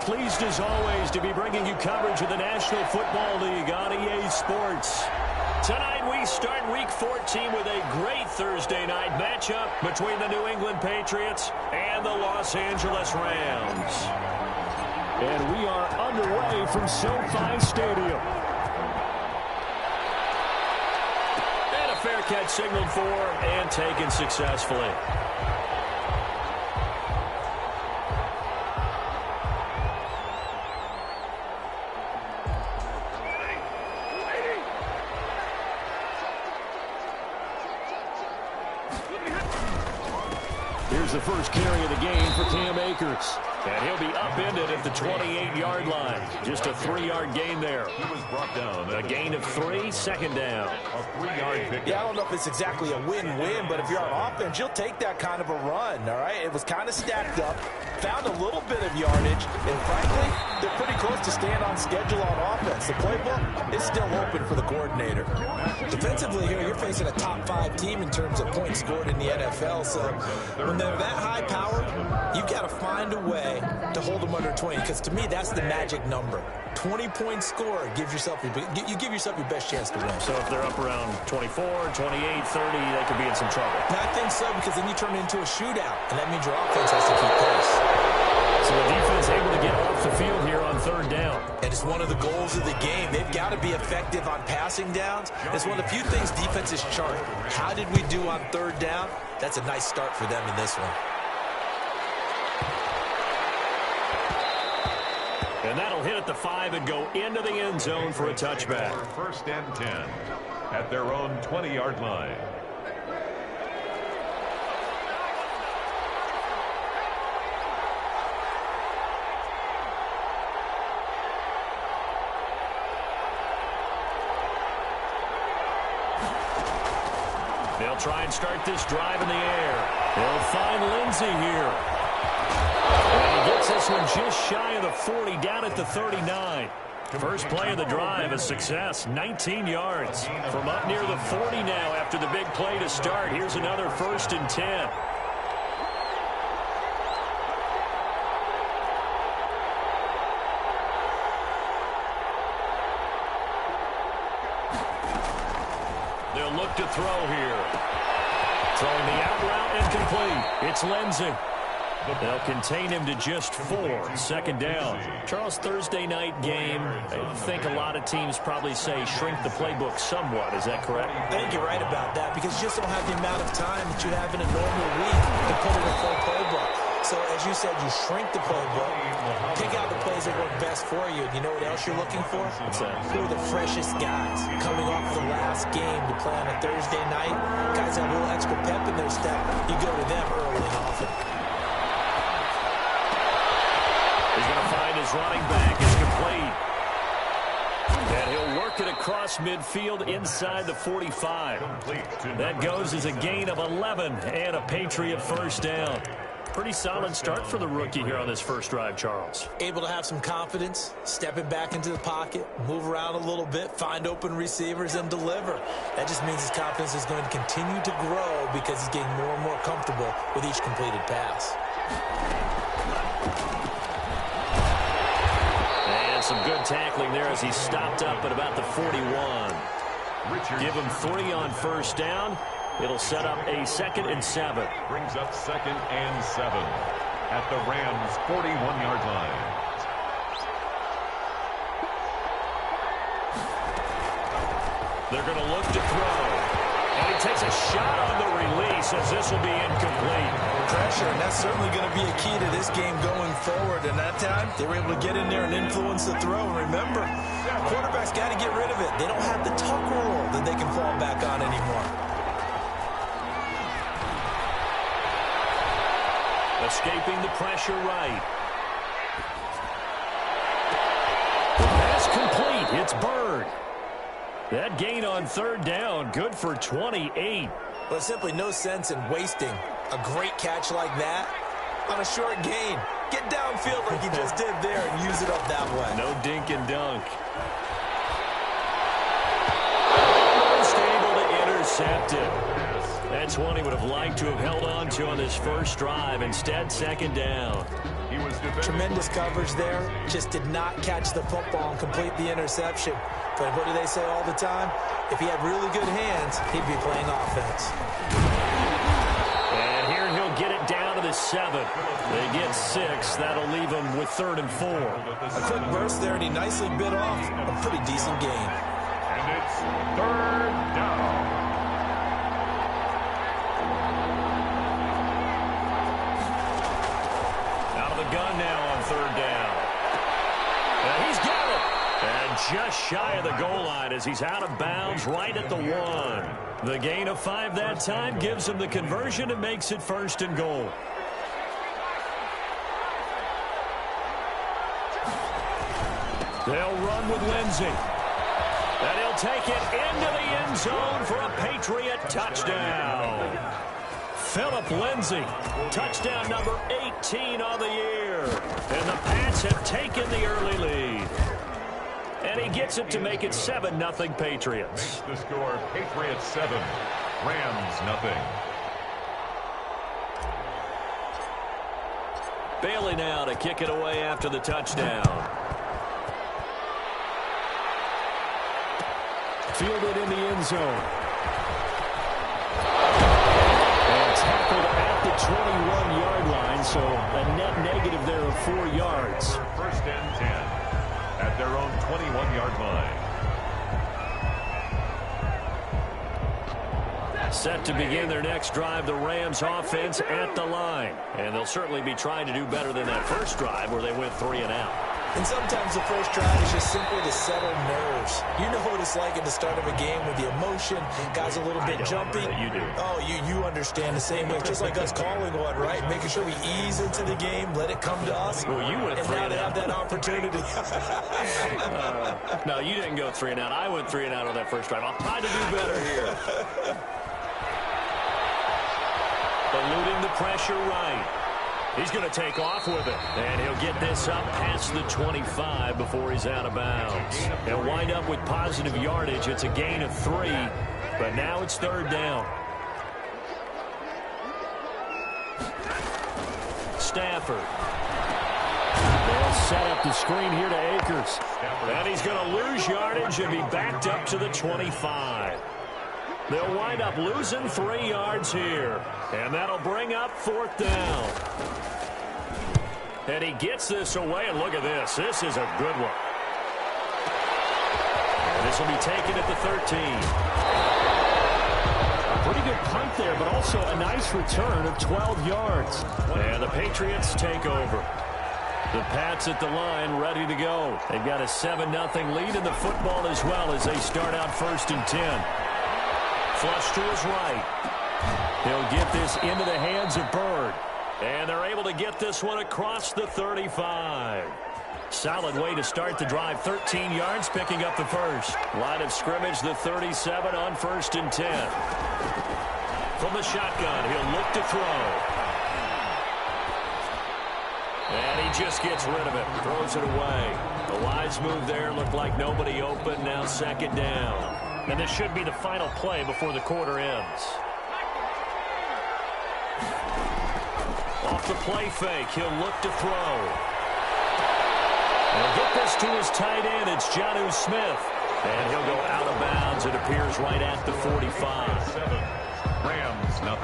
Pleased as always to be bringing you coverage of the National Football League on EA Sports. Tonight we start Week 14 with a great Thursday night matchup between the New England Patriots and the Los Angeles Rams. And we are underway from SoFi Stadium. And a fair catch signaled for and taken successfully. Here's the first carry of the game for Cam Akers. And he'll be upended at the 28-yard line. Just a 3-yard gain there. He was brought down. A gain of 3, second down. A 3-yard pickup. Yeah, I don't know if it's exactly a win-win, but if you're on offense, you'll take that kind of a run, all right? It was kind of stacked up, found a little bit of yardage, and frankly, they're pretty close to staying on schedule on offense. The playbook is still open for the coordinator. Defensively here, you're facing a top-5 team in terms of points scored in the NFL, so when they're that high-powered, you've got to find a way to hold them under 20, because to me, that's the magic number. 20-point score gives yourself you give yourself your best chance to win. So if they're up around 24, 28, 30, they could be in some trouble. I think so, because then you turn it into a shootout, and that means your offense has to keep pace. So the defense able to get off the field here on third down. And it's one of the goals of the game. They've got to be effective on passing downs. It's one of the few things defenses chart. How did we do on third down? That's a nice start for them in this one. And that'll hit at the 5 and go into the end zone for a touchback. First and 10 at their own 20-yard line. They'll try and start this drive in the air. They'll find Lindsey here. And he gets this one just shy of the 40, down at the 39. First play of the drive, a success, 19 yards. From up near the 40 now after the big play to start. Here's another first and 10. They'll look to throw here. Throwing the out route incomplete. It's Lindsey. They'll contain him to just 4, second down. Charles, Thursday night game, I think a lot of teams probably say shrink the playbook somewhat. Is that correct? I think you're right about that, because you just don't have the amount of time that you have in a normal week to put in a full playbook. So, as you said, you shrink the playbook, pick out the plays that work best for you. You know what else you're looking for? Who are the freshest guys coming off the last game to play on a Thursday night? Guys have a little extra pep in their step. You go to them early and often. He's going to find his running back. It's complete. And he'll work it across midfield inside the 45. That goes as a gain of 11 and a Patriot first down. Pretty solid start for the rookie here on this first drive, Charles. Able to have some confidence, stepping back into the pocket, move around a little bit, find open receivers, and deliver. That just means his confidence is going to continue to grow because he's getting more and more comfortable with each completed pass. And some good tackling there as he stopped up at about the 41. Give him 3 on first down. It'll set up a 2nd and 7. Brings up 2nd and 7 at the Rams' 41-yard line. They're going to look to throw. And he takes a shot on the release as this will be incomplete. Pressure, and that's certainly going to be a key to this game going forward. And that time, they were able to get in there and influence the throw. Remember, quarterbacks got to get rid of it. They don't have the tuck rule that they can fall back on anymore. Escaping the pressure right. The pass complete. It's Bird. That gain on third down, good for 28. But simply no sense in wasting a great catch like that on a short gain. Get downfield like you just did there and use it up that way. No dink and dunk. Almost able to intercept it. That's one he would have liked to have held on to on this first drive. Instead, second down. He was defending. Tremendous coverage there. Just did not catch the football and complete the interception. But what do they say all the time? If he had really good hands, he'd be playing offense. And here he'll get it down to the 7. They get 6. That'll leave them with 3rd and 4. A quick burst there, and he nicely bit off a pretty decent gain. And it's 3rd down. Out of the gun now on 3rd down. And he's got it. And just shy of the goal line as he's out of bounds right at the 1. The gain of 5 that time gives him the conversion and makes it 1st and goal. They'll run with Lindsey. And he'll take it into the end zone for a Patriot touchdown. Phillip Lindsay, touchdown number 18 on the year. And the Pats have taken the early lead. And he gets it to make it 7-0 Patriots. The score, Patriots 7, Rams 0. Bailey now to kick it away after the touchdown. Fielded in the end zone. And tackled at the 21-yard line, so a net negative there of 4 yards. 1st and 10 at their own 21-yard line. Set to begin their next drive, the Rams offense at the line. And they'll certainly be trying to do better than that first drive where they went 3 and out. And sometimes the first drive is just simply to settle nerves. You know what it's like at the start of a game with the emotion, guys a little bit jumpy. You do. Oh, you understand the same way. It's just like us calling one, right? Making sure we ease into the game, let it come to us. Well, you went 3 and and now out. they have that opportunity. No, you didn't go 3 and out. I went 3 and out on that first drive. I'll try to do better here. Eluding the pressure right. He's going to take off with it. And he'll get this up past the 25 before he's out of bounds. He'll wind up with positive yardage. It's a gain of 3, but now it's 3rd down. Stafford. They'll set up the screen here to Akers. And he's going to lose yardage and be backed up to the 25. They'll wind up losing 3 yards here. And that'll bring up 4th down. And he gets this away, and look at this. This is a good one. And this will be taken at the 13. A pretty good punt there, but also a nice return of 12 yards. And the Patriots take over. The Pats at the line, ready to go. They've got a 7-0 lead in the football as well as they start out 1st and 10. Flush to his right. He'll get this into the hands of Bird. And they're able to get this one across the 35. Solid way to start the drive. 13 yards, picking up the first. Line of scrimmage, the 37 on 1st and 10. From the shotgun, he'll look to throw. And he just gets rid of it. Throws it away. The wise move there. Looked like nobody open. Now 2nd down. And this should be the final play before the quarter ends. Off the play fake, he'll look to throw. He'll get this to his tight end. It's Jonnu Smith. And he'll go out of bounds. It appears right at the 45. 7, Rams 0.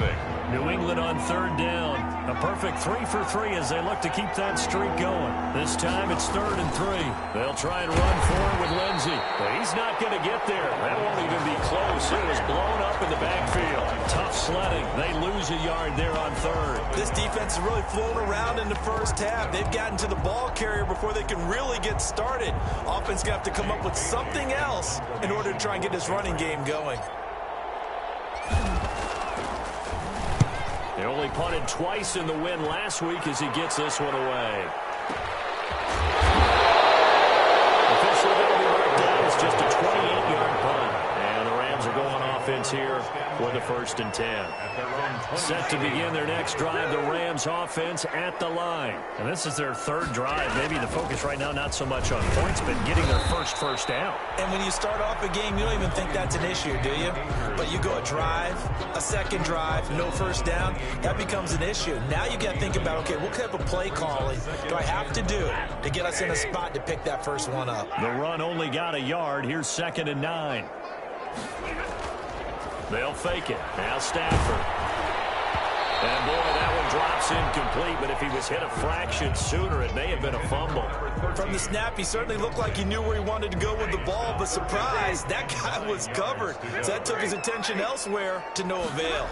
New England on 3rd down. A perfect 3 for 3 as they look to keep that streak going. This time it's 3rd and 3. They'll try and run for it with Lindsey. But he's not going to get there. That won't even be close. It was blown up in the backfield. Tough sledding. They lose a yard there on 3rd. This defense has really flown around in the first half. They've gotten to the ball carrier before they can really get started. Offense going to have to come up with something else in order to try and get this running game going. They only punted twice in the win last week as he gets this one away. Officially going to be marked down. It's just a 28-yard punt. And the Rams are going off offense here for the 1st and 10. Set to begin their next drive, the Rams offense at the line. And this is their 3rd drive. Maybe the focus right now not so much on points, but getting their first down. And when you start off a game, you don't even think that's an issue, do you? But you go a drive, a 2nd drive, no first down, that becomes an issue. Now you got to think about, okay, what type of play calling do I have to do to get us in a spot to pick that first one up? The run only got a yard. Here's 2nd and 9. They'll fake it. Now Stafford. And, boy, that one drops incomplete, but if he was hit a fraction sooner, it may have been a fumble. From the snap, he certainly looked like he knew where he wanted to go with the ball, but surprise, that guy was covered. So that took his attention elsewhere to no avail.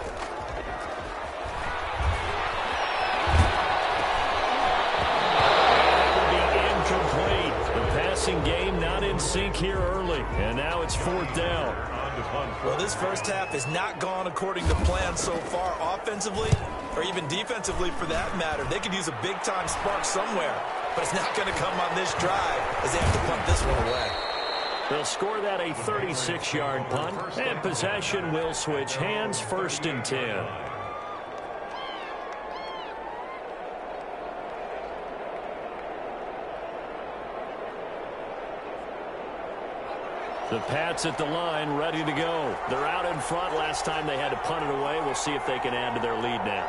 Game not in sync here early, and now it's 4th down. Well, this first half has not gone according to plan so far offensively, or even defensively for that matter. They could use a big-time spark somewhere, but it's not going to come on this drive as they have to punt this one away. They'll score that a 36-yard punt, and possession will switch hands, 1st and 10. The Pats at the line, ready to go. They're out in front. Last time they had to punt it away. We'll see if they can add to their lead now.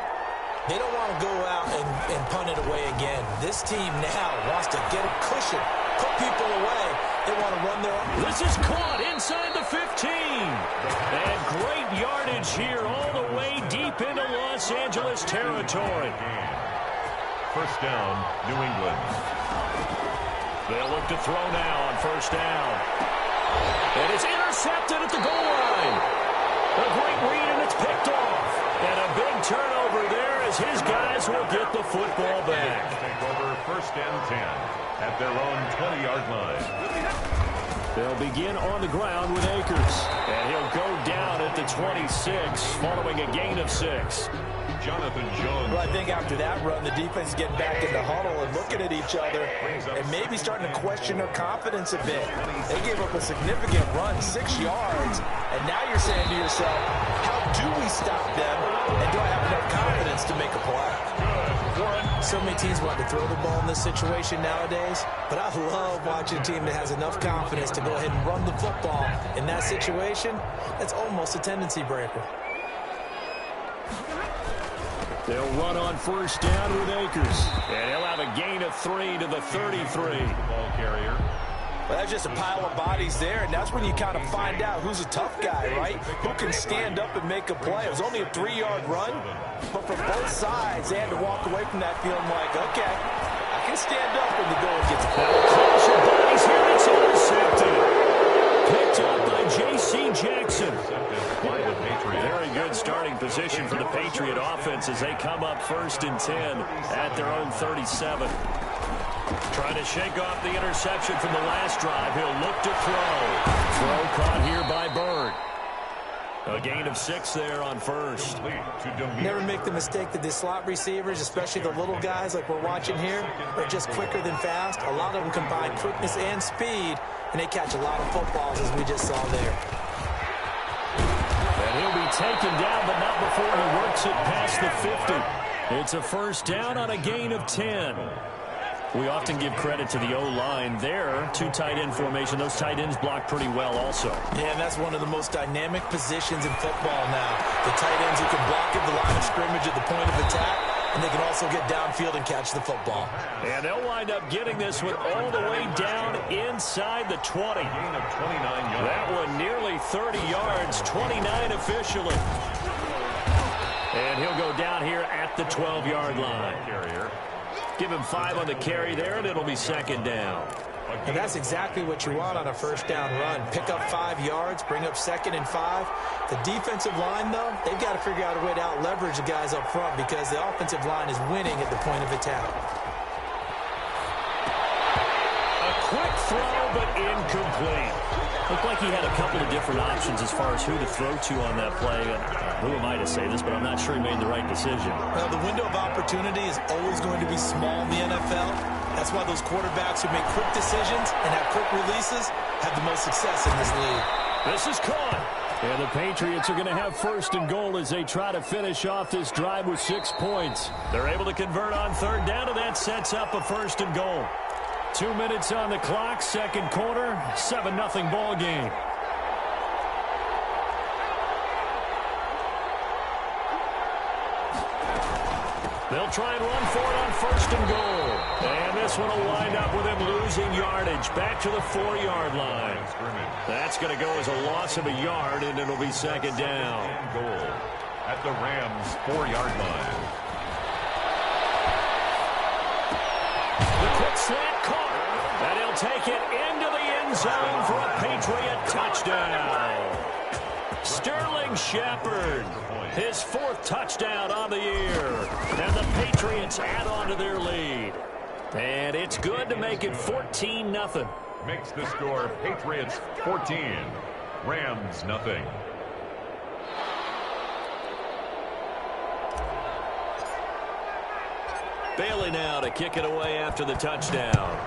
They don't want to go out and punt it away again. This team now wants to get a cushion, put people away. They want to run their own. This is caught inside the 15. And great yardage here all the way deep into Los Angeles territory. 1st down, New England. They'll look to throw now on 1st down. And it's intercepted at the goal line. A great read, and it's picked off. And a big turnover there as his guys will get the football back. Take over 1st and 10 at their own 20-yard line. They'll begin on the ground with Akers. And he'll go down at the 26 following a gain of 6. Jonathan Jones. Well, I think after that run, the defense is getting back in the huddle and looking at each other and maybe starting to question their confidence a bit. They gave up a significant run, 6 yards, and now you're saying to yourself, how do we stop them, and do I have enough confidence to make a play? So many teams want to throw the ball in this situation nowadays, but I love watching a team that has enough confidence to go ahead and run the football in that situation. That's almost a tendency breaker. They'll run on 1st down with Akers. And he'll have a gain of 3 to the 33. Ball carrier. Well, that's just a pile of bodies there, and that's when you kind of find out who's a tough guy, right? Who can stand up and make a play. It was only a 3-yard run, but for both sides, they had to walk away from that feeling like, okay, I can stand up when the goal gets close. Clash of bodies here. It's intercepted. Picked up by J.C. Jackson. Very good starting position for the Patriot offense as they come up 1st and 10 at their own 37. Trying to shake off the interception from the last drive. He'll look to throw. Throw caught here by Bird. A gain of 6 there on 1st. Never make the mistake that the slot receivers, especially the little guys like we're watching here, are just quicker than fast. A lot of them combine quickness and speed, and they catch a lot of footballs as we just saw there. And he'll be taken down, but not before he works it past the 50. It's a 1st down on a gain of 10. We often give credit to the O-line there. 2 tight end formation. Those tight ends block pretty well also. Yeah, and that's one of the most dynamic positions in football now. The tight ends who can block at the line of scrimmage at the point of attack, and they can also get downfield and catch the football. And they'll wind up getting this one all the way down inside the 20. Gain of 29 yards. That one nearly 30 yards, 29 officially. And he'll go down here at the 12-yard line. Carrier. Give him 5 on the carry there, and it'll be 2nd down. And that's exactly what you want on a 1st down run. Pick up 5 yards, bring up 2nd and 5. The defensive line, though, they've got to figure out a way to out-leverage the guys up front because the offensive line is winning at the point of attack. A quick throw, but incomplete. Looked like he had a couple of different options as far as who to throw to on that play. Who am I to say this, but I'm not sure he made the right decision. Well, the window of opportunity is always going to be small in the NFL. That's why those quarterbacks who make quick decisions and have quick releases have the most success in this league. This is caught. And the Patriots are going to have first and goal as they try to finish off this drive with 6 points. They're able to convert on third down, and that sets up a first and goal. 2 minutes on the clock, second quarter, 7-0 ball game. They'll try and run for it on first and goal. And this one will wind up with him losing yardage back to the 4-yard line. That's going to go as a loss of a yard, and it'll be second down. Goal at the Rams' 4-yard line. The quick slant caught. And he'll take it into the end zone for a Patriot touchdown. Sterling Shepard, his 4th touchdown on the year. And the Patriots add on to their lead. And it's good to make it 14-0. Makes the score Patriots 14, Rams nothing. Bailey now to kick it away after the touchdown.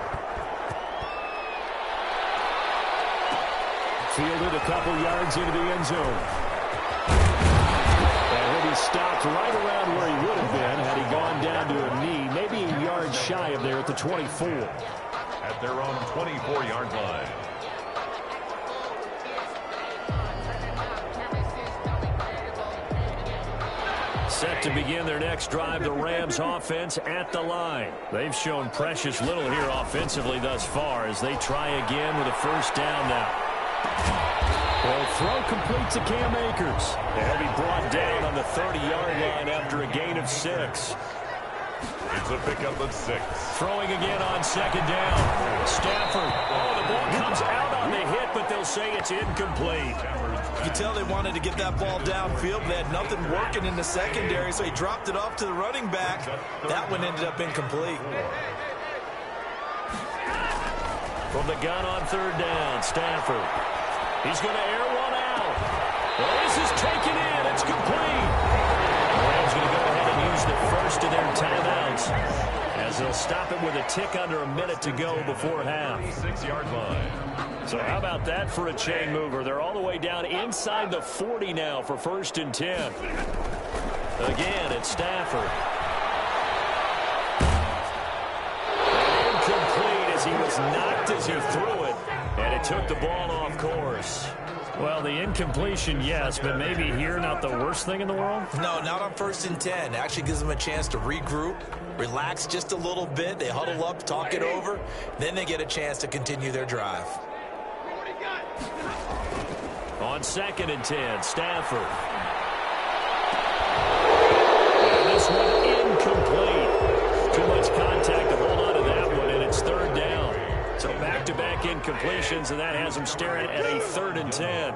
Fielded a couple yards into the end zone. And he'll be stopped right around where he would have been had he gone down to a knee, maybe a yard shy of there at the 24. At their own 24-yard line. Set to begin their next drive, the Rams offense at the line. They've shown precious little here offensively thus far as they try again with a first down now. Well, throw complete to Cam Akers. They'll be brought down on the 30-yard line after a gain of 6. It's a pickup of 6. Throwing again on second down. Stafford. Oh, the ball comes out on the hit, but they'll say it's incomplete. You can tell they wanted to get that ball downfield. They had nothing working in the secondary, so he dropped it off to the running back. That one ended up incomplete. From the gun on third down, Stafford. He's going to air one out. Well, this is taken in. It's complete. The Rams going to go ahead and use the first of their timeouts as they'll stop it with a tick under a minute to go before half. 6-yard line. So how about that for a chain mover? They're all the way down inside the 40 now for first and 10. Again, it's Stafford. And incomplete as he was knocked as he threw it. And it took the ball off course. Well, the incompletion, yes, but maybe here not the worst thing in the world? No, not on first and 10. Actually gives them a chance to regroup, relax just a little bit. They huddle up, talk it over. Then they get a chance to continue their drive. On second and 10, Stafford. And this one incomplete. Too much contact to hold on to that one, and it's third down. So back-to-back incompletions, and that has them staring at a 3rd and 10.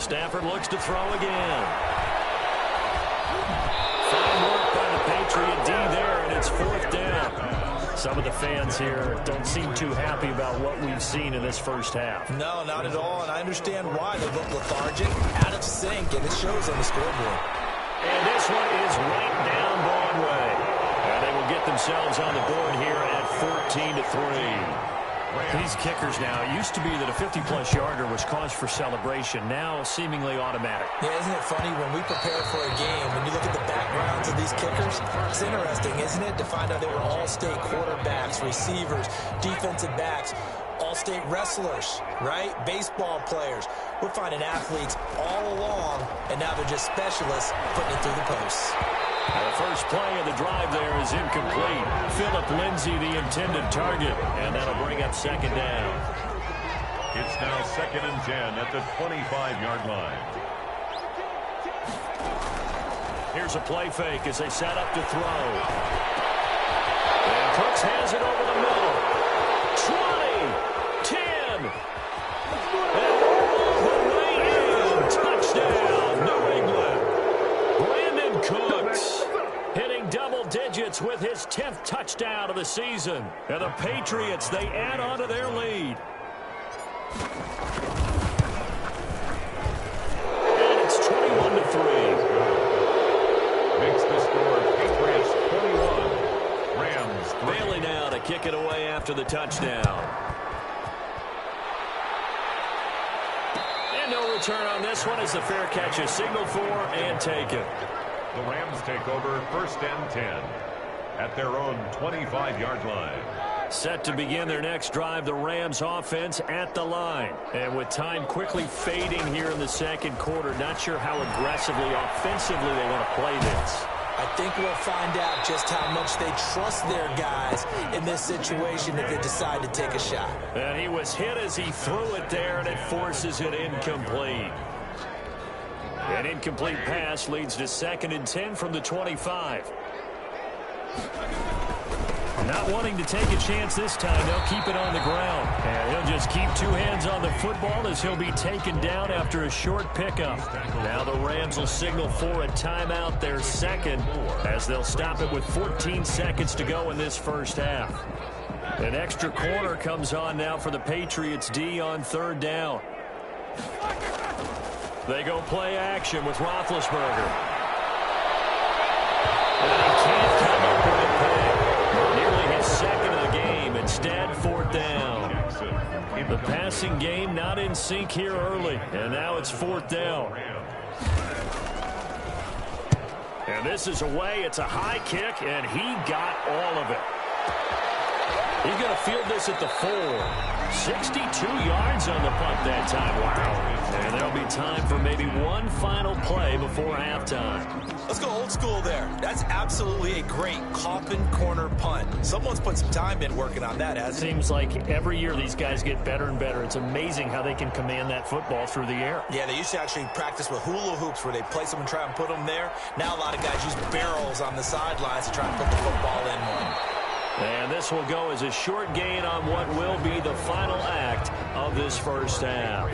Stafford looks to throw again. Fine work by the Patriot D there, and it's 4th down. Some of the fans here don't seem too happy about what we've seen in this first half. No, not at all, and I understand why. They look lethargic, out of sync, and it shows on the scoreboard. And this one is right down Broadway. And they will get themselves on the board here at 14-3. These kickers now, it used to be that a 50-plus yarder was cause for celebration. Now seemingly automatic. Yeah, isn't it funny when we prepare for a game, when you look at the backgrounds of these kickers, it's interesting, isn't it, to find out they were all-state quarterbacks, receivers, defensive backs, all-state wrestlers, right? Baseball players. We're finding athletes all along, and now they're just specialists putting it through the posts. The first play of the drive there is incomplete. Phillip Lindsay, the intended target, and that'll bring up second down. It's now 2nd and 10 at the 25-yard line. Here's a play fake as they set up to throw. And Cooks has it over the middle. 20, 10. And all the way in. Touchdown, New England. Brandon Cooks hitting double digits with his 10th touchdown of the season. And the Patriots, they add on to their lead. And it's 21-3. Makes the score Patriots 21, Rams 3. Bailey now to kick it away after the touchdown. return on this one as the fair catch is signaled for and taken. The Rams take over 1st and 10 at their own 25-yard line. Set to begin their next drive, the Rams offense at the line. And with time quickly fading here in the second quarter, not sure how aggressively, offensively they want to play this. I think we'll find out just how much they trust their guys in this situation if they decide to take a shot. And he was hit as he threw it there, and it forces it incomplete. An incomplete pass leads to 2nd and 10 from the 25. Not wanting to take a chance this time, they'll keep it on the ground. And he'll just keep 2 hands on the football as he'll be taken down after a short pickup. Now the Rams will signal for a timeout, their second, as they'll stop it with 14 seconds to go in this first half. An extra corner comes on now for the Patriots D on 3rd down. They go play action with Roethlisberger. And he can't come up with a pick. Nearly his second of the game. Instead, 4th down. The passing game not in sync here early. And now it's 4th down. And this is away. It's a high kick, and he got all of it. He's going to field this at the 4. 62 yards on the punt that time. Wow. And there'll be time for maybe one final play before halftime. Let's go old school there. That's absolutely a great coffin corner punt. Someone's put some time in working on that, hasn't it? Seems like every year these guys get better and better. It's amazing how they can command that football through the air. Yeah, they used to actually practice with hula hoops where they place them and try and put them there. Now a lot of guys use barrels on the sidelines to try and put the football in one. And this will go as a short gain on what will be the final act of this first half.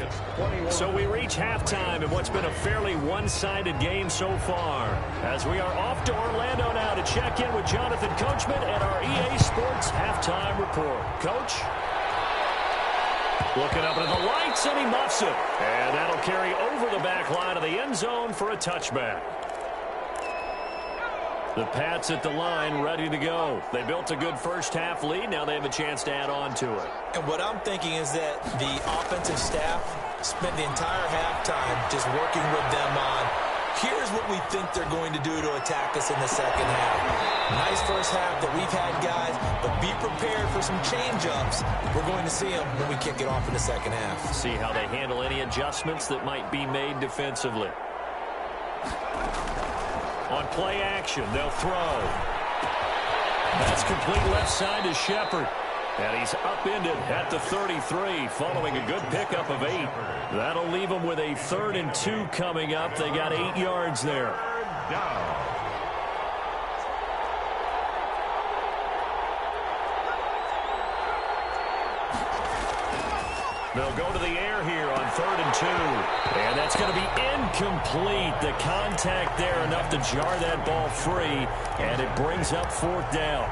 So we reach halftime in what's been a fairly one-sided game so far, as we are off to Orlando now to check in with Jonathan Coachman and our EA Sports Halftime Report. Coach? Looking up at the lights, and he muffs it. And that'll carry over the back line of the end zone for a touchback. The Pats at the line, ready to go. They built a good first half lead. Now they have a chance to add on to it. And what I'm thinking is that the offensive staff spent the entire halftime just working with them on, here's what we think they're going to do to attack us in the second half. Nice first half that we've had, guys, but be prepared for some change-ups. We're going to see them when we kick it off in the second half. See how they handle any adjustments that might be made defensively. On play action, they'll throw. That's complete left side to Shepard. And he's upended at the 33 following a good pickup of 8. That'll leave them with a 3rd and 2 coming up. They got 8 yards there. They'll go to the air here on 3rd and 2. And that's going to be incomplete. The contact there enough to jar that ball free. And it brings up 4th down.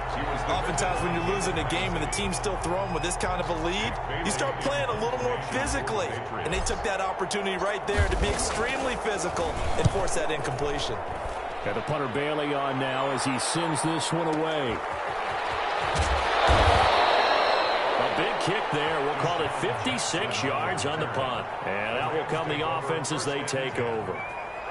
Oftentimes when you're losing a game and the team's still throwing with this kind of a lead, you start playing a little more physically. And they took that opportunity right there to be extremely physical and force that incompletion. Got the punter Bailey on now as he sends this one away. Big kick there. We'll call it 56 yards on the punt. And out will come the offense as they take over.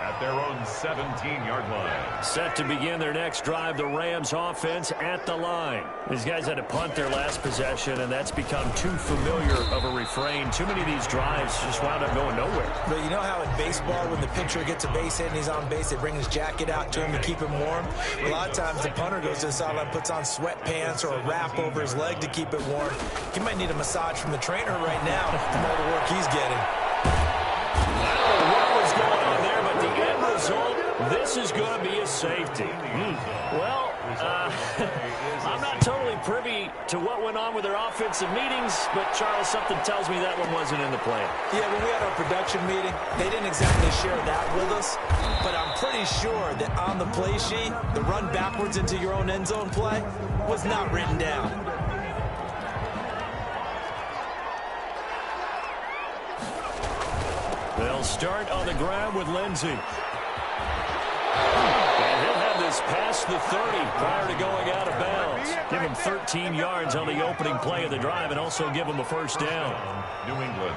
At their own 17-yard line. Set to begin their next drive, the Rams offense at the line. These guys had to punt their last possession, and that's become too familiar of a refrain. Too many of these drives just wound up going nowhere. But you know how in baseball, when the pitcher gets a base hit and he's on base, they bring his jacket out to him to keep him warm? A lot of times the punter goes to the sideline, puts on sweatpants or a wrap over his leg to keep it warm. He might need a massage from the trainer right now from all the work he's getting. This is going to be a safety. Well, I'm not totally privy to what went on with their offensive meetings, but, Charles, something tells me that one wasn't in the plan. Yeah, when we had our production meeting, they didn't exactly share that with us, but I'm pretty sure that on the play sheet, the run backwards into your own end zone play was not written down. They'll start on the ground with Lindsey. And he'll have this past the 30 prior to going out of bounds. Give him 13 yards on the opening play of the drive and also give him a first down. New England.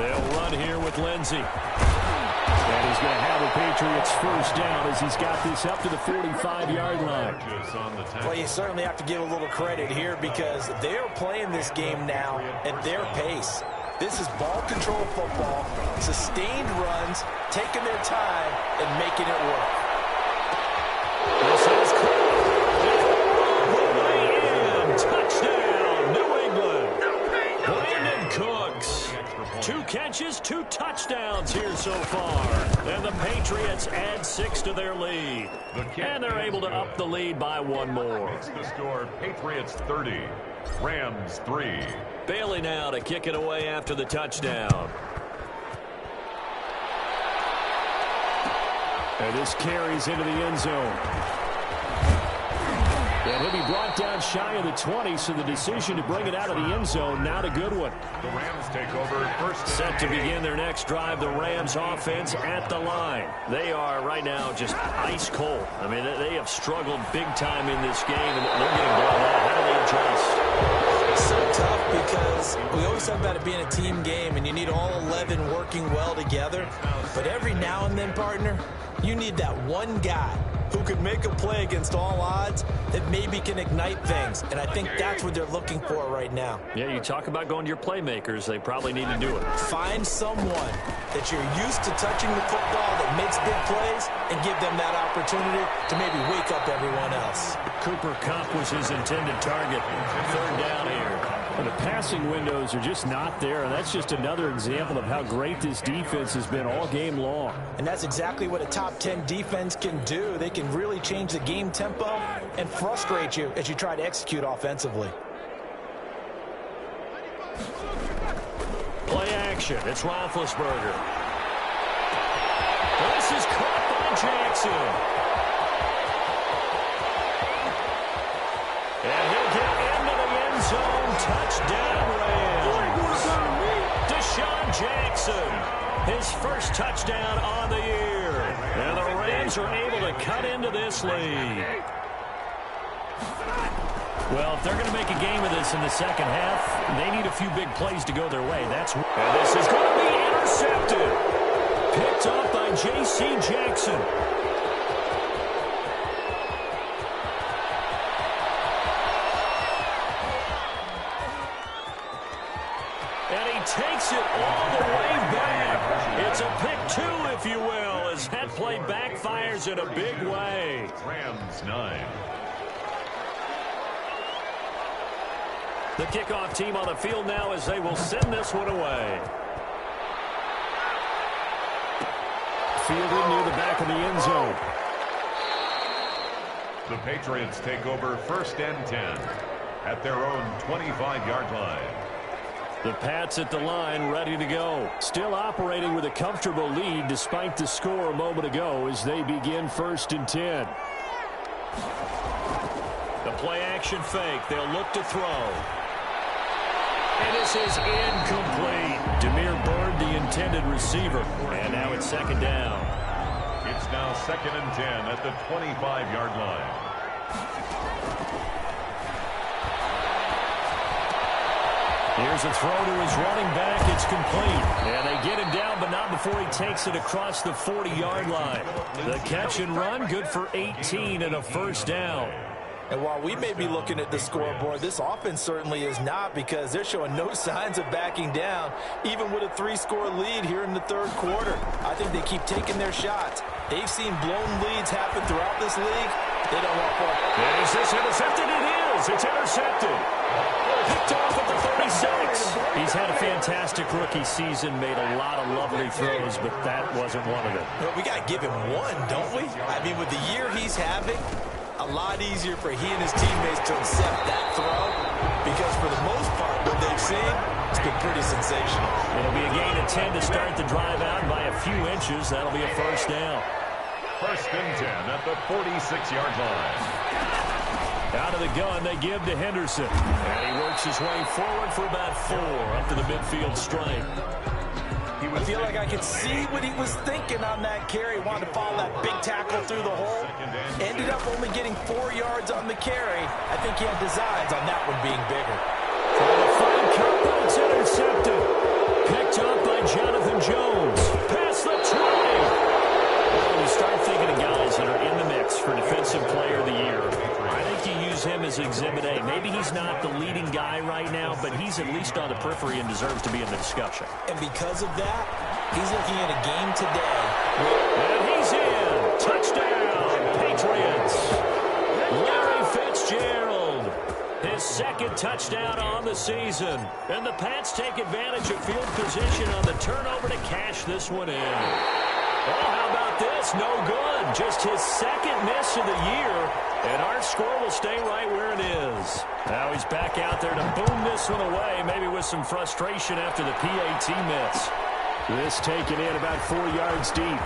They'll run here with Lindsey. And he's going to have the Patriots first down as he's got this up to the 45-yard line. Well, you certainly have to give a little credit here because they're playing this game now at their pace. This is ball control football, sustained runs, taking their time, and making it work. This is way in. Touchdown, New England. Brandon Cooks. 2 catches, 2 touchdowns here so far. And the Patriots add 6 to their lead. And they're able to up the lead by 1 more. It's the score, Patriots 30, Rams 3. Bailey now to kick it away after the touchdown. And this carries into the end zone. And he'll be brought down shy of the 20, so the decision to bring it out of the end zone, not a good one. The Rams take over first. Set to begin their next drive, the Rams offense at the line. They are right now just ice cold. I mean, they have struggled big time in this game, and they're getting blown out. How do they adjust? It's so tough because we always talk about it being a team game, and you need all 11 working well together. But every now and then, partner, you need that one guy who can make a play against all odds that maybe can ignite things. And I think that's what they're looking for right now. Yeah, you talk about going to your playmakers. They probably need to do it. Find someone that you're used to touching the football that makes big plays and give them that opportunity to maybe wake up everyone else. Cooper Kupp was his intended target. 3rd down here. And the passing windows are just not there, and that's just another example of how great this defense has been all game long. And that's exactly what a top 10 defense can do. They can really change the game tempo and frustrate you as you try to execute offensively. Play action. It's Roethlisberger. This is caught by Jackson. And he'll get into the end zone. Touchdown, Rams. Deshaun Jackson. His first touchdown on the year. And the Rams are able to cut into this lead. Well, if they're going to make a game of this in the second half, they need a few big plays to go their way. And this is going to be intercepted. Picked up by J.C. Jackson. And he takes it all the way back. It's a pick 2, if you will, as that play backfires in a big way. Rams 9. The kickoff team on the field now as they will send this one away. Fielded near the back of the end zone. The Patriots take over 1st and 10 at their own 25-yard line. The Pats at the line, ready to go. Still operating with a comfortable lead despite the score a moment ago as they begin 1st and 10. The play action fake. They'll look to throw. And this is incomplete. Demir Bird, the intended receiver. And now it's 2nd down. It's now 2nd and 10 at the 25-yard line. Here's a throw to his running back. It's complete. And they get him down, but not before he takes it across the 40-yard line. The catch and run, good for 18 and a 1st down. And while we may be looking at the scoreboard, this offense certainly is not, because they're showing no signs of backing down, even with a 3-score lead here in the 3rd quarter. I think they keep taking their shots. They've seen blown leads happen throughout this league. They don't want more. Is this intercepted? It is. It's intercepted. Picked off at the 36. He's had a fantastic rookie season, made a lot of lovely throws, but that wasn't one of them. Well, we got to give him one, don't we? I mean, with the year he's having, a lot easier for he and his teammates to accept that throw, because for the most part, what they've seen, it's been pretty sensational. It'll be a gain of 10 to start the drive out by a few inches. That'll be a 1st down. 1st and 10 at the 46-yard line. Out of the gun, they give to Henderson. And he works his way forward for about 4 up to the midfield stripe. I feel like I could see what he was thinking on that carry. Wanted to follow that big tackle through the hole. Ended up only getting 4 yards on the carry. I think he had designs on that one being bigger. For the fine cut, but it's intercepted. Picked Picked up by Jonathan Jones. Past the 20. Well, you start thinking of guys that are in the mix for Defensive Player of the Year. I think you use him as Exhibit A. Maybe he's not the leading guy right now, but he's at least on the periphery and deserves to be in the discussion. And because of that, he's looking at a game today. And he's in. Touchdown, Patriots. Larry Fitzgerald. His second touchdown on the season. And the Pats take advantage of field position on the turnover to cash this one in. Oh, how about this? No good. Just his second miss of the year. And our score will stay right where it is. Now he's back out there to boom this one away, maybe with some frustration after the PAT miss. This taken in about 4 yards deep.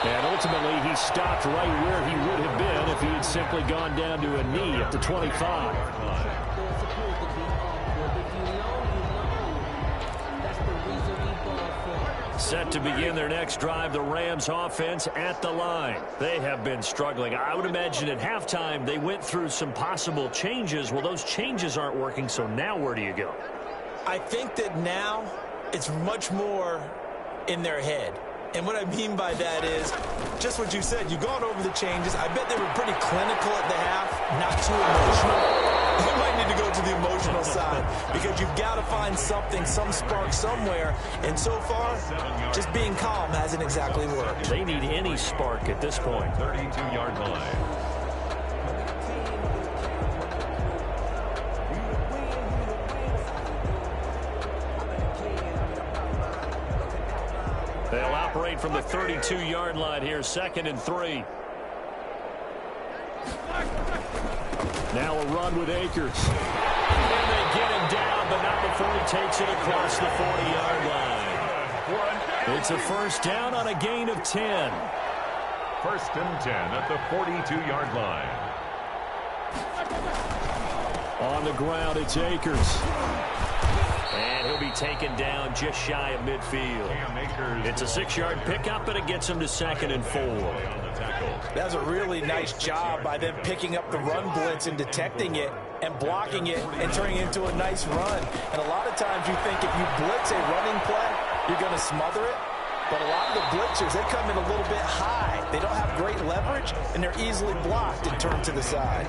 And ultimately, he stopped right where he would have been if he had simply gone down to a knee at the 25. Set to begin their next drive, the Rams offense at the line. They have been struggling. I would imagine at halftime they went through some possible changes. Well, those changes aren't working, so now where do you go? I think that now it's much more in their head. And what I mean by that is just what you said. You've gone over the changes. I bet they were pretty clinical at the half, not too emotional. You might need to go to the emotional side because you've got to find something, some spark somewhere. And so far, just being calm hasn't exactly worked. They need any spark at this point. 32-yard line. They'll operate from the 32-yard line here, 2nd and 3. Now a run with Akers. And they get him down, but not before he takes it across the 40-yard line. It's a first down on a gain of 10. 1st and 10 at the 42-yard line. On the ground, it's Akers. And he'll be taken down just shy of midfield. It's a 6-yard pickup, and it gets him to 2nd and 4. That was a really nice job by them picking up the run blitz and detecting it and blocking it and turning it into a nice run. And a lot of times you think if you blitz a running play, you're going to smother it. But a lot of the blitzers, they come in a little bit high. They don't have great leverage, and they're easily blocked and turned to the side.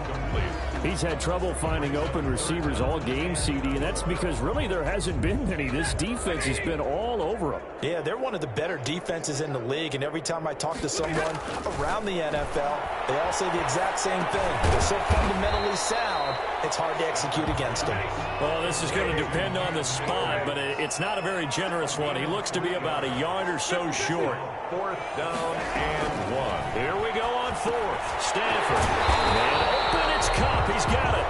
He's had trouble finding open receivers all game, CD, and that's because really there hasn't been many. This defense has been all over him. Yeah, they're one of the better defenses in the league, and every time I talk to someone around the NFL, they all say the exact same thing. They're so fundamentally sound, it's hard to execute against them. Well, this is going to depend on the spot, but it's not a very generous one. He looks to be about a yard or so short. 4th down and 1. Here we go on 4th. Stanford. And open, it's Cup. He's got it.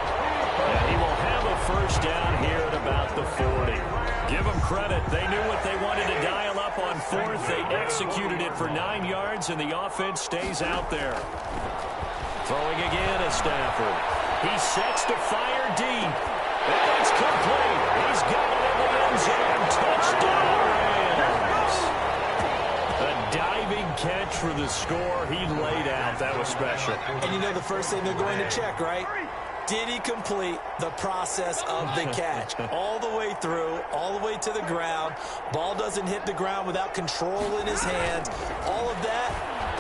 And he will have a first down here at about the 40. Give them credit. They knew what they wanted to dial up on 4th. They executed it for 9 yards, and the offense stays out there. Throwing again at Stanford. He sets to fire deep. And it's complete. He's got it in the end zone. Touchdown, Rams. A diving catch for the score. He laid out. That was special. And you know the first thing they're going to check, right? Did he complete the process of the catch? All the way through, all the way to the ground. Ball doesn't hit the ground without control in his hands. All of that,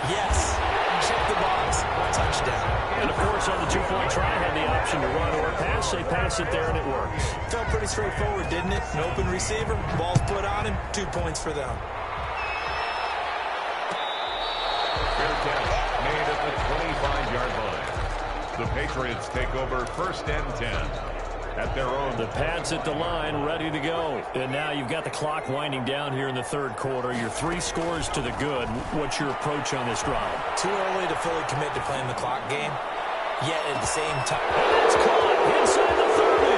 yes. Check the box, touchdown. And, of course, on the two-point try, had the option to run or pass. They pass it there, and it works. Felt pretty straightforward, didn't it? An open receiver, ball's put on him, 2 points for them. Fair catch made at the 25-yard line. The Patriots take over 1st and 10 at their own. The Pats at the line, ready to go. And now you've got the clock winding down here in the 3rd quarter. Your 3 scores to the good. What's your approach on this drive? Too early to fully commit to playing the clock game, yet at the same time. And it's caught inside the 30.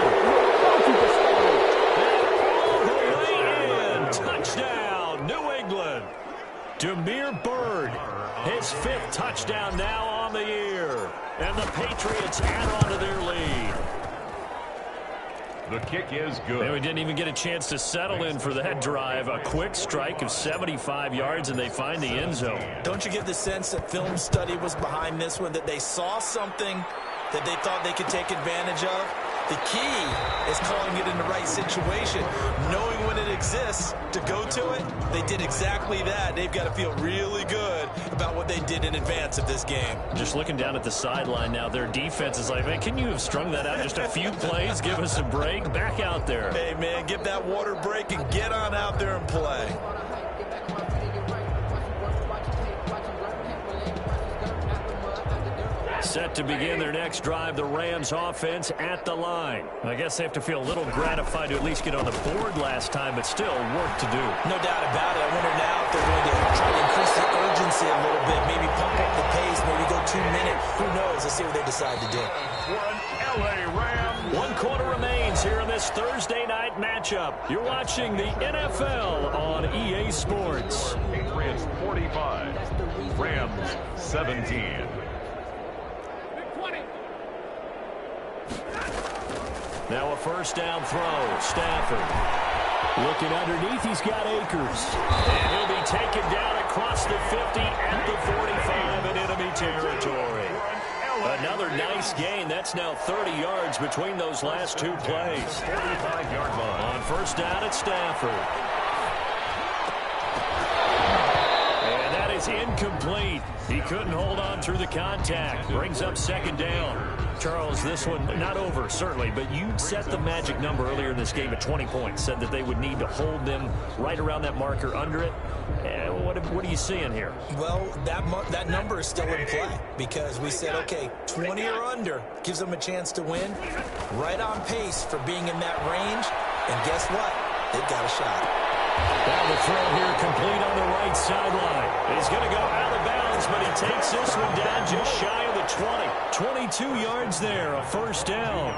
And all the way in. Touchdown, New England. Demir Bird, his 5th touchdown now on the year. And the Patriots add on to their lead. The kick is good. And we didn't even get a chance to settle in for that drive. A quick strike of 75 yards, and they find the end zone. Don't you get the sense that film study was behind this one, that they saw something that they thought they could take advantage of? The key is calling it in the right situation, knowing when it exists to go to it. They did exactly that. They've got to feel really good about what they did in advance of this game. Just looking down at the sideline now, their defense is like, man, can you have strung that out just a few plays? Give us a break. Back out there. Hey, man, give that water break and get on out there and play. Set to begin their next drive, the Rams offense at the line. I guess they have to feel a little gratified to at least get on the board last time, but still work to do. No doubt about it. I wonder now if they're going to try to increase the urgency a little bit, maybe pump up the pace, maybe go 2 minutes. Who knows? Let's see what they decide to do. For an LA Rams. 1 quarter remains here in this Thursday night matchup. You're watching the NFL on EA Sports. Patriots 45, Rams 17. Now a first down throw. Stafford looking underneath. He's got Akers. And he'll be taken down across the 50 at the 45 in enemy territory. Another nice gain. That's now 30 yards between those last 2 plays. 45-yard line. On first down at Stafford. And that is incomplete. He couldn't hold on through the contact. Brings up second down. Charles, this one not over, certainly, but you set the magic number earlier in this game at 20 points. Said that they would need to hold them right around that marker under it. What are you seeing here? Well, that number is still in play because we said, okay, 20 or under gives them a chance to win. Right on pace for being in that range. And guess what? They've got a shot. Now the throw here complete on the right sideline. He's going to go out of bounds, but he takes this one down just shy of the 20. 22 yards there, a first down.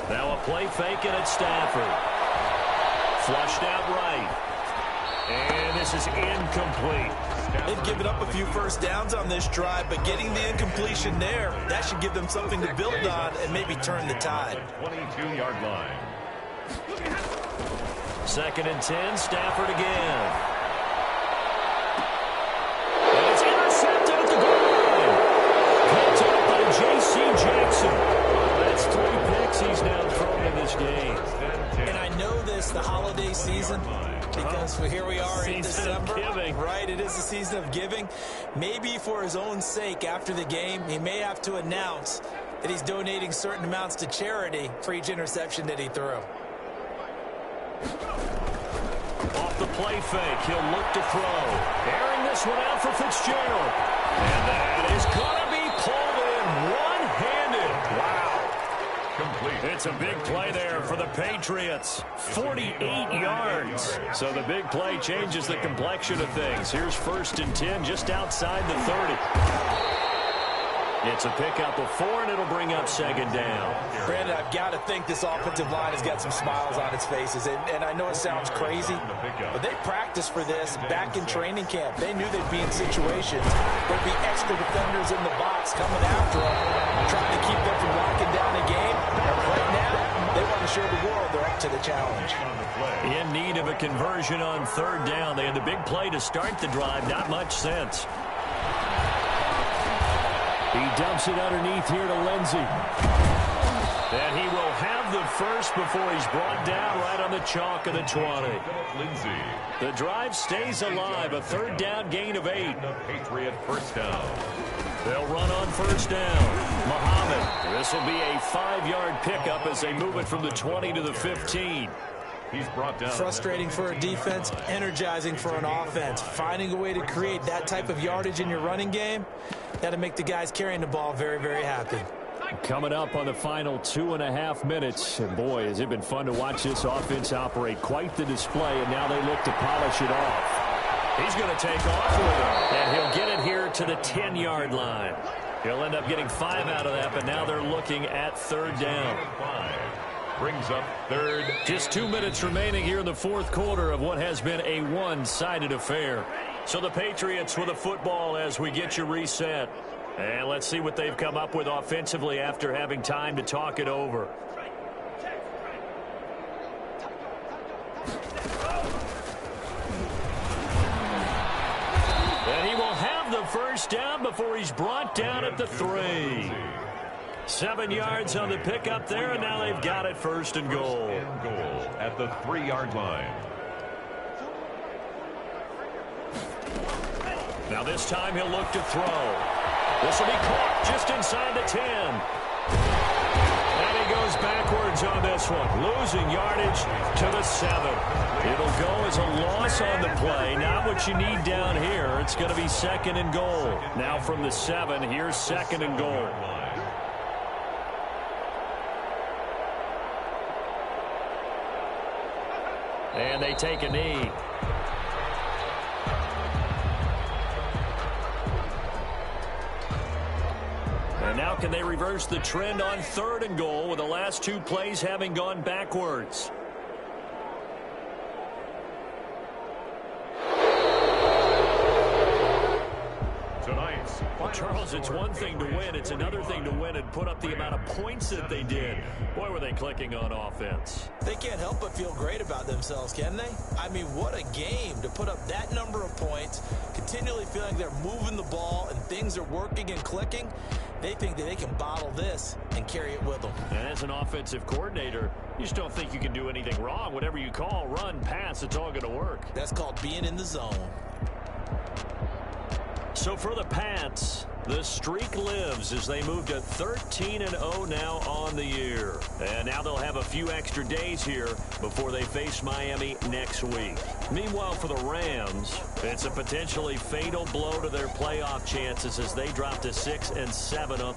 Now a play fake it at Stafford. Flushed out right. And this is incomplete. They've given up a few first downs on this drive, but getting the incompletion there, that should give them something to build on and maybe turn the tide. 22-yard line. Second and 10, Stafford again. And it's intercepted at the goal line. Picked up by J.C. Jackson. That's 3 picks he's now thrown in this game. And I know this, the holiday season, because here we are in December, right? It is the season of giving. Maybe for his own sake after the game, he may have to announce that he's donating certain amounts to charity for each interception that he threw. Off the play fake, he'll look to throw. Airing this one out for Fitzgerald. And that is going to be pulled in one-handed. Wow. Complete. It's a big play there for the Patriots. 48 yards. So the big play changes the complexion of things. Here's first and 10 just outside the 30. It's a pickup of 4, and it'll bring up second down. Brandon, I've got to think this offensive line has got some smiles on its faces. And I know it sounds crazy, but they practiced for this back in training camp. They knew they'd be in situations where there'd be extra defenders in the box coming after them, trying to keep them from locking down the game. And right now, they want to show the world they're up to the challenge. In need of a conversion on third down. They had the big play to start the drive. Not much sense. He dumps it underneath here to Lindsey. And he will have the first before he's brought down right on the chalk of the 20. Lindsey. The drive stays alive. A third down gain of 8. Patriot first down. They'll run on first down. Muhammad. This will be a 5-yard pickup as they move it from the 20 to the 15. He's brought down. Frustrating for a defense, energizing for an offense. Finding a way to create that type of yardage in your running game, that'll make the guys carrying the ball very, very happy. Coming up on the final 2.5 minutes. And boy, has it been fun to watch this offense operate. Quite the display, and now they look to polish it off. He's going to take off with it, and he'll get it here to the 10-yard line. He'll end up getting 5 out of that, but now they're looking at third down. Brings up third. Just 2 minutes remaining here in the fourth quarter of what has been a one-sided affair. So the Patriots with a football as we get you reset. And let's see what they've come up with offensively after having time to talk it over. first down before he's brought down at the 3. 7 yards on the pickup there, and now they've got it first and goal. At the 3-yard line. Now this time he'll look to throw. This will be caught just inside the 10. And he goes backwards on this one, losing yardage to the 7. It'll go as a loss on the play. Not what you need down here. It's going to be second and goal. Now from the 7, here's second and goal. And they take a knee. And now can they reverse the trend on third and goal with the last 2 plays having gone backwards? Well, Charles, it's one thing to win. It's another thing to win and put up the amount of points that they did. Boy, were they clicking on offense. They can't help but feel great about themselves, can they? I mean, what a game to put up that number of points, continually feeling they're moving the ball and things are working and clicking. They think that they can bottle this and carry it with them. And as an offensive coordinator, you just don't think you can do anything wrong. Whatever you call, run, pass, it's all going to work. That's called being in the zone. So for the Pats, the streak lives as they move to 13-0 now on the year. And now they'll have a few extra days here before they face Miami next week. Meanwhile, for the Rams, it's a potentially fatal blow to their playoff chances as they drop to 6-7 up.